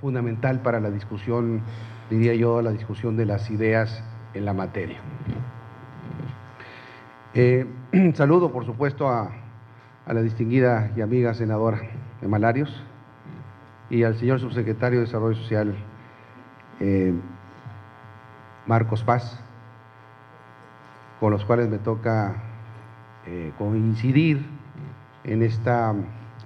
fundamental para la discusión, diría yo, la discusión de las ideas en la materia. Saludo, por supuesto, a la distinguida y amiga senadora de Malarios y al señor subsecretario de Desarrollo Social, Marcos Paz, con los cuales me toca coincidir en esta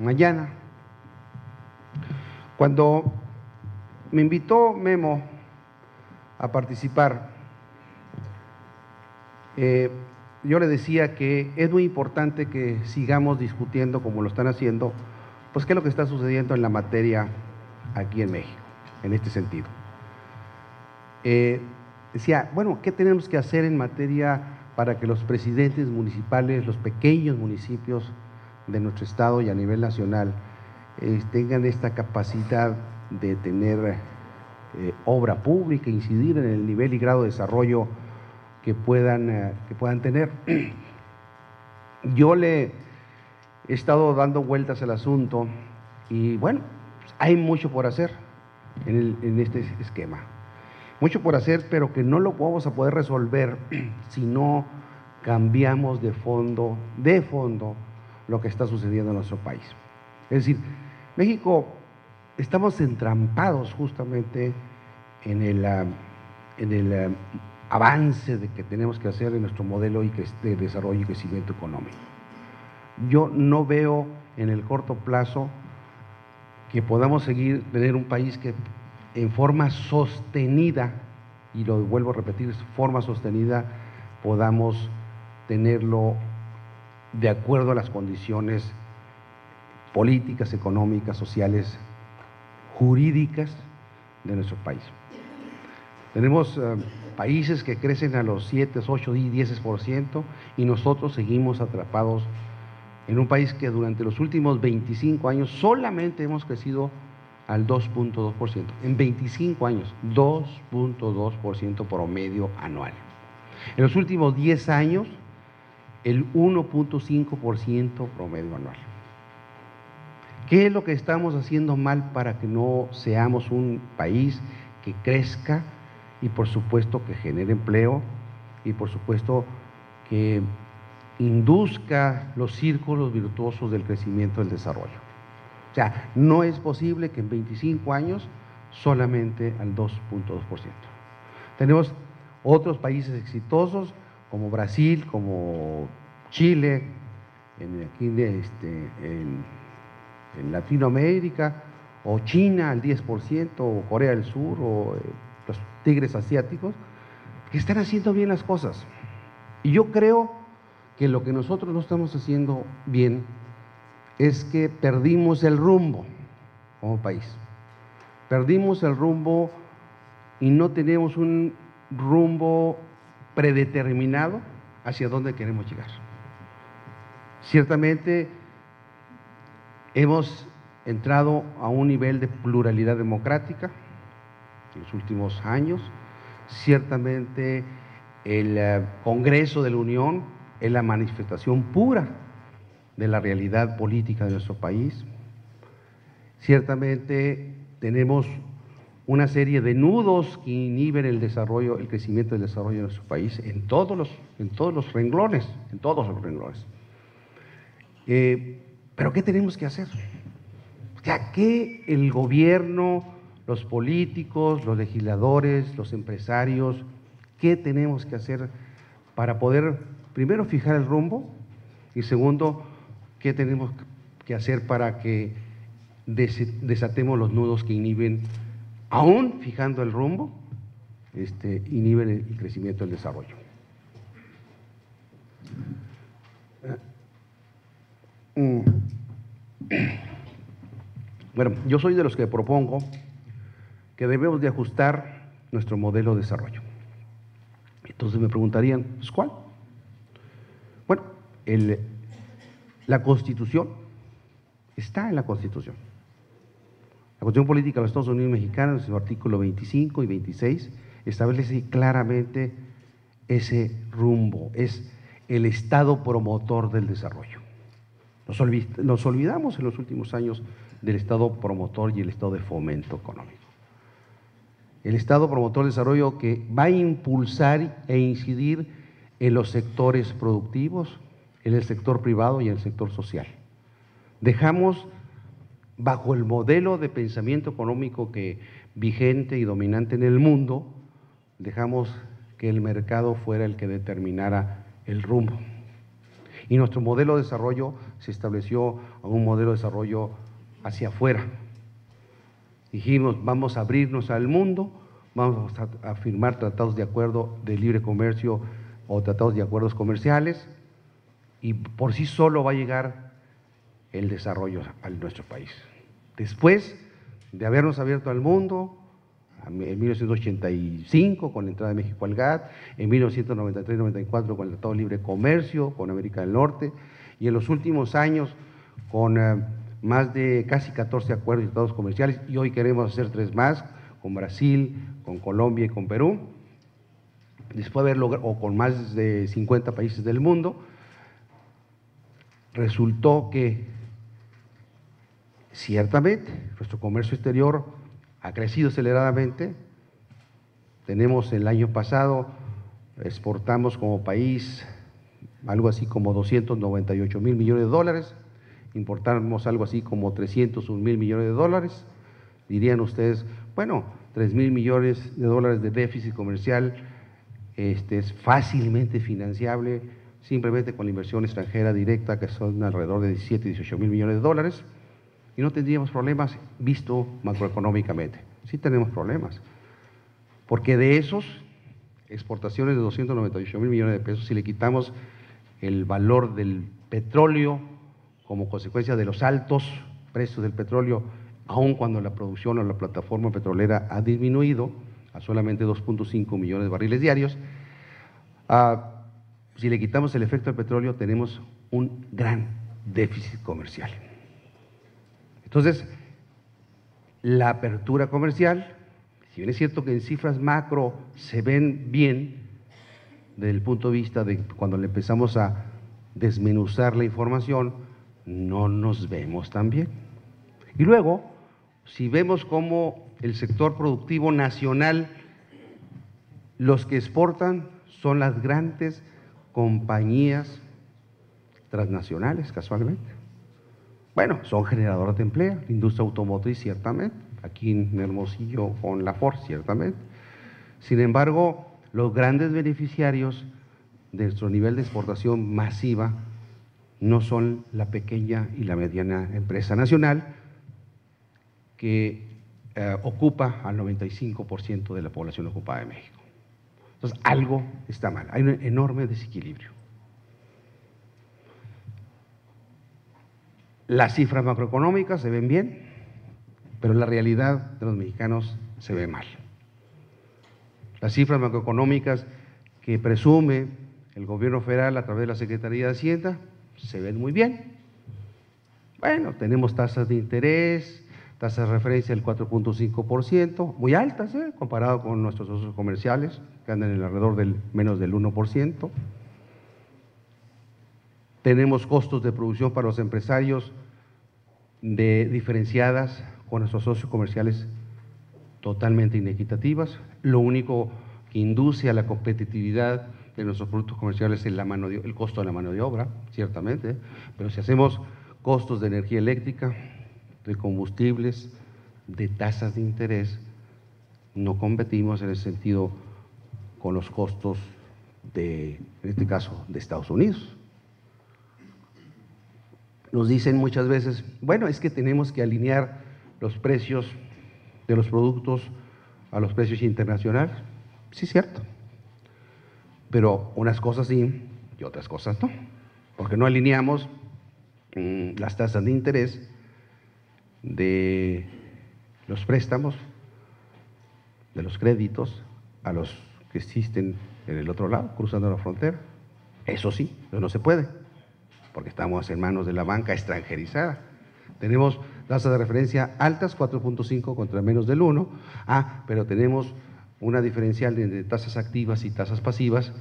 mañana. Cuando me invitó Memo a participar, yo le decía que es muy importante que sigamos discutiendo, como lo están haciendo, pues qué es lo que está sucediendo en la materia aquí en México, en este sentido. Decía, bueno, ¿qué tenemos que hacer en materia para que los presidentes municipales, los pequeños municipios de nuestro estado y a nivel nacional tengan esta capacidad de tener obra pública, incidir en el nivel y grado de desarrollo que puedan tener? Yo le he estado dando vueltas al asunto y bueno, pues hay mucho por hacer en este esquema. Mucho por hacer, pero que no lo vamos a poder resolver si no cambiamos de fondo lo que está sucediendo en nuestro país. Es decir, México, estamos entrampados justamente en el avance de que tenemos que hacer en nuestro modelo de desarrollo y crecimiento económico. Yo no veo en el corto plazo que podamos tener un país que en forma sostenida, y lo vuelvo a repetir, forma sostenida, podamos tenerlo de acuerdo a las condiciones políticas, económicas, sociales, jurídicas de nuestro país. Tenemos países que crecen a los 7, 8, 10% y nosotros seguimos atrapados en un país que durante los últimos 25 años solamente hemos crecido al 2.2%. En 25 años, 2.2% promedio anual. En los últimos 10 años, el 1.5% promedio anual. ¿Qué es lo que estamos haciendo mal para que no seamos un país que crezca y por supuesto que genere empleo y por supuesto que induzca los círculos virtuosos del crecimiento y del desarrollo? O sea, no es posible que en 25 años solamente al 2.2%. Tenemos otros países exitosos como Brasil, como Chile, en Latinoamérica, o China al 10%, o Corea del Sur, o los tigres asiáticos, que están haciendo bien las cosas. Y yo creo que lo que nosotros no estamos haciendo bien es que perdimos el rumbo como país. Perdimos el rumbo y no tenemos un rumbo predeterminado hacia dónde queremos llegar. Ciertamente hemos entrado a un nivel de pluralidad democrática en los últimos años. Ciertamente el Congreso de la Unión es la manifestación pura de la realidad política de nuestro país. Ciertamente tenemos una serie de nudos que inhiben el desarrollo, el crecimiento del desarrollo de nuestro país en todos los renglones, pero ¿qué tenemos que hacer? O sea, ¿qué el gobierno, los políticos, los legisladores, los empresarios, qué tenemos que hacer para poder, primero, fijar el rumbo y segundo, qué tenemos que hacer para que desatemos los nudos que inhiben, aún fijando el rumbo, inhiben el crecimiento del desarrollo? Bueno, yo soy de los que propongo que debemos de ajustar nuestro modelo de desarrollo. Entonces me preguntarían, ¿pues cuál? Bueno, la Constitución está en la Constitución. La Constitución Política de los Estados Unidos Mexicanos, en su artículo 25 y 26, establece claramente ese rumbo, es el Estado promotor del desarrollo. Nos olvidamos en los últimos años del Estado promotor y el Estado de fomento económico. el Estado promotor de desarrollo que va a impulsar e incidir en los sectores productivos, en el sector privado y en el sector social. Dejamos, bajo el modelo de pensamiento económico vigente y dominante en el mundo, dejamos que el mercado fuera el que determinara el rumbo. Y nuestro modelo de desarrollo se estableció a un modelo de desarrollo hacia afuera. Dijimos, vamos a abrirnos al mundo, vamos a firmar tratados de acuerdo de libre comercio o tratados de acuerdos comerciales, y por sí solo va a llegar el desarrollo a nuestro país. Después de habernos abierto al mundo, en 1985 con la entrada de México al GATT, en 1993-94 con el Tratado de Libre Comercio con América del Norte, y en los últimos años con más de casi 14 acuerdos y tratados comerciales, y hoy queremos hacer 3 más, con Brasil, con Colombia y con Perú, después de haber logrado, o con más de 50 países del mundo. Resultó que ciertamente nuestro comercio exterior ha crecido aceleradamente. Tenemos el año pasado, exportamos como país algo así como 298,000 millones de dólares, importamos algo así como 301,000 millones de dólares. Dirían ustedes, bueno, 3,000 millones de dólares de déficit comercial es fácilmente financiable simplemente con la inversión extranjera directa, que son alrededor de 17, 18,000 millones de dólares, y no tendríamos problemas visto macroeconómicamente. Sí tenemos problemas, porque de esos exportaciones de 298,000 millones de pesos, si le quitamos el valor del petróleo como consecuencia de los altos precios del petróleo, aun cuando la producción o la plataforma petrolera ha disminuido a solamente 2.5 millones de barriles diarios, si le quitamos el efecto del petróleo, tenemos un gran déficit comercial. Entonces, la apertura comercial, si bien es cierto que en cifras macro se ven bien, desde el punto de vista de cuando le empezamos a desmenuzar la información, no nos vemos tan bien. Y luego, si vemos cómo el sector productivo nacional, los que exportan son las grandes compañías transnacionales, casualmente. Bueno, son generadoras de empleo, la industria automotriz ciertamente, aquí en Hermosillo con la Ford ciertamente. Sin embargo, los grandes beneficiarios de nuestro nivel de exportación masiva no son la pequeña y la mediana empresa nacional, que ocupa al 95% de la población ocupada de México. Entonces, algo está mal, hay un enorme desequilibrio. Las cifras macroeconómicas se ven bien, pero la realidad de los mexicanos se ve mal. Las cifras macroeconómicas que presume el gobierno federal a través de la Secretaría de Hacienda se ven muy bien. Bueno, tenemos tasas de interés, tasas de referencia del 4.5%, muy altas, comparado con nuestros socios comerciales, que andan en alrededor del menos del 1%. Tenemos costos de producción para los empresarios diferenciadas con nuestros socios comerciales totalmente inequitativas. Lo único que induce a la competitividad de nuestros productos comerciales es el costo de la mano de obra, ciertamente, pero si hacemos costos de energía eléctrica, de combustibles, de tasas de interés, no competimos en ese sentido con los costos en este caso, de Estados Unidos. Nos dicen muchas veces, bueno, es que tenemos que alinear los precios de los productos a los precios internacionales. Sí, es cierto, pero unas cosas sí y otras cosas no, porque no alineamos las tasas de interés de los préstamos, de los créditos, a los que existen en el otro lado, cruzando la frontera. Eso sí, pero no se puede, porque estamos en manos de la banca extranjerizada. Tenemos tasas de referencia altas, 4.5 contra menos del 1, pero tenemos una diferencial de tasas activas y tasas pasivas.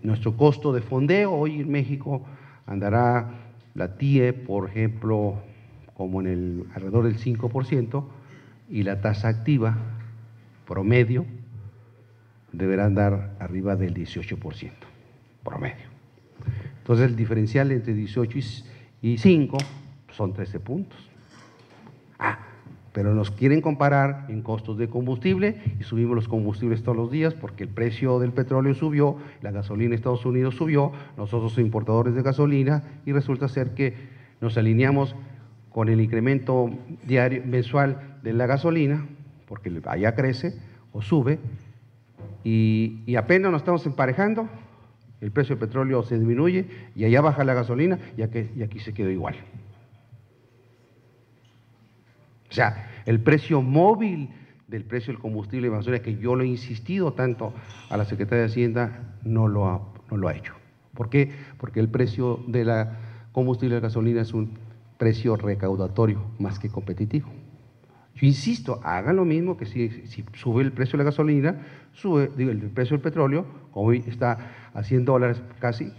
Nuestro costo de fondeo hoy en México andará la TIE, por ejemplo, como en alrededor del 5%, y la tasa activa promedio deberá andar arriba del 18%, promedio. Entonces el diferencial entre 18 y 5 son 13 puntos. Pero nos quieren comparar en costos de combustible y subimos los combustibles todos los días porque el precio del petróleo subió, la gasolina en Estados Unidos subió, nosotros somos importadores de gasolina y resulta ser que nos alineamos con el incremento diario, mensual de la gasolina, porque allá crece o sube, y apenas nos estamos emparejando, el precio del petróleo se disminuye y allá baja la gasolina y aquí se quedó igual. O sea, el precio móvil del precio del combustible de gasolina, que yo lo he insistido tanto a la Secretaría de Hacienda, no lo ha hecho. ¿Por qué? Porque el precio de la combustible de gasolina es un precio recaudatorio más que competitivo. Yo insisto, hagan lo mismo que si sube el precio de la gasolina, sube el precio del petróleo, como hoy está a $100 casi,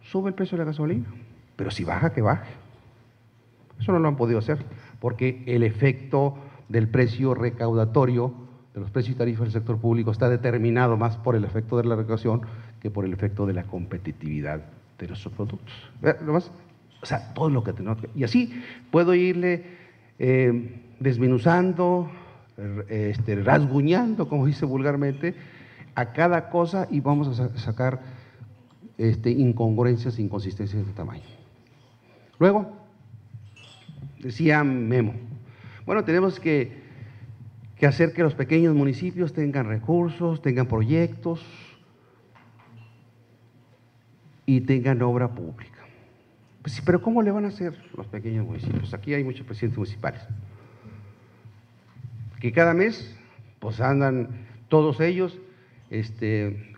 sube el precio de la gasolina. Pero si baja, que baje. Eso no lo han podido hacer, porque el efecto del precio recaudatorio, de los precios y tarifas del sector público, está determinado más por el efecto de la recaudación que por el efecto de la competitividad de nuestros productos. O sea, todo lo que tenemos que… Y así puedo irle desmenuzando, rasguñando, como dice vulgarmente, a cada cosa y vamos a sacar incongruencias, inconsistencias de tamaño. Luego, decía Memo, bueno, tenemos que hacer que los pequeños municipios tengan recursos, tengan proyectos y tengan obra pública. Pues sí, pero ¿cómo le van a hacer los pequeños municipios? Aquí hay muchos presidentes municipales que cada mes pues andan todos ellos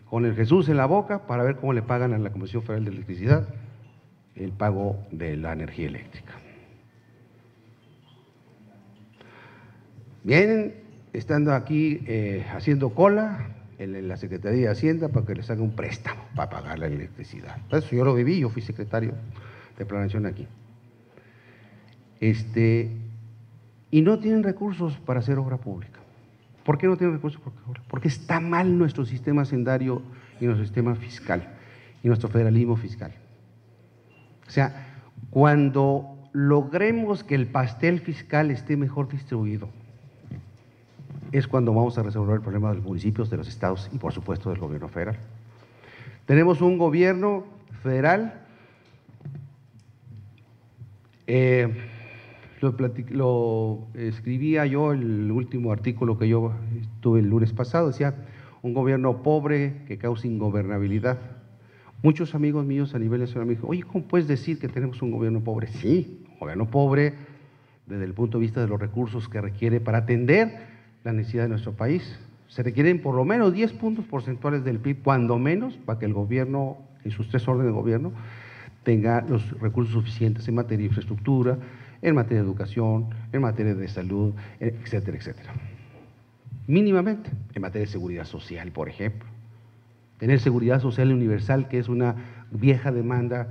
con el Jesús en la boca para ver cómo le pagan a la Comisión Federal de Electricidad el pago de la energía eléctrica. Vienen estando aquí haciendo cola en la Secretaría de Hacienda para que les haga un préstamo para pagar la electricidad. Eso yo lo viví, yo fui secretario de Planeación aquí. Y no tienen recursos para hacer obra pública. ¿Por qué no tienen recursos para hacer obra? Porque está mal nuestro sistema hacendario y nuestro sistema fiscal y nuestro federalismo fiscal. O sea, cuando logremos que el pastel fiscal esté mejor distribuido, es cuando vamos a resolver el problema de los municipios, de los estados y por supuesto del gobierno federal. Tenemos un gobierno federal, lo escribía yo, el último artículo que yo tuve el lunes pasado, decía, un gobierno pobre que causa ingobernabilidad. Muchos amigos míos a nivel nacional me dijeron, oye, ¿cómo puedes decir que tenemos un gobierno pobre? Sí, un gobierno pobre desde el punto de vista de los recursos que requiere para atender la necesidad de nuestro país. Se requieren por lo menos 10 puntos porcentuales del PIB, cuando menos, para que el gobierno, en sus 3 órdenes de gobierno, tenga los recursos suficientes en materia de infraestructura, en materia de educación, en materia de salud, etcétera, etcétera. Mínimamente, en materia de seguridad social, por ejemplo. Tener seguridad social universal, que es una vieja demanda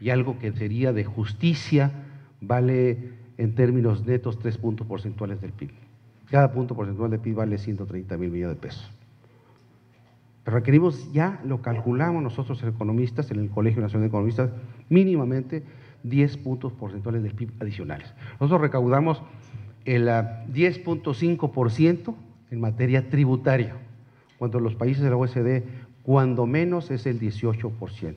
y algo que sería de justicia, vale en términos netos 3 puntos porcentuales del PIB. Cada punto porcentual de PIB vale 130,000 millones de pesos. Pero requerimos, ya lo calculamos nosotros economistas, en el Colegio Nacional de Economistas, mínimamente 10 puntos porcentuales del PIB adicionales. Nosotros recaudamos el 10.5% en materia tributaria, cuando los países de la OECD, cuando menos, es el 18%.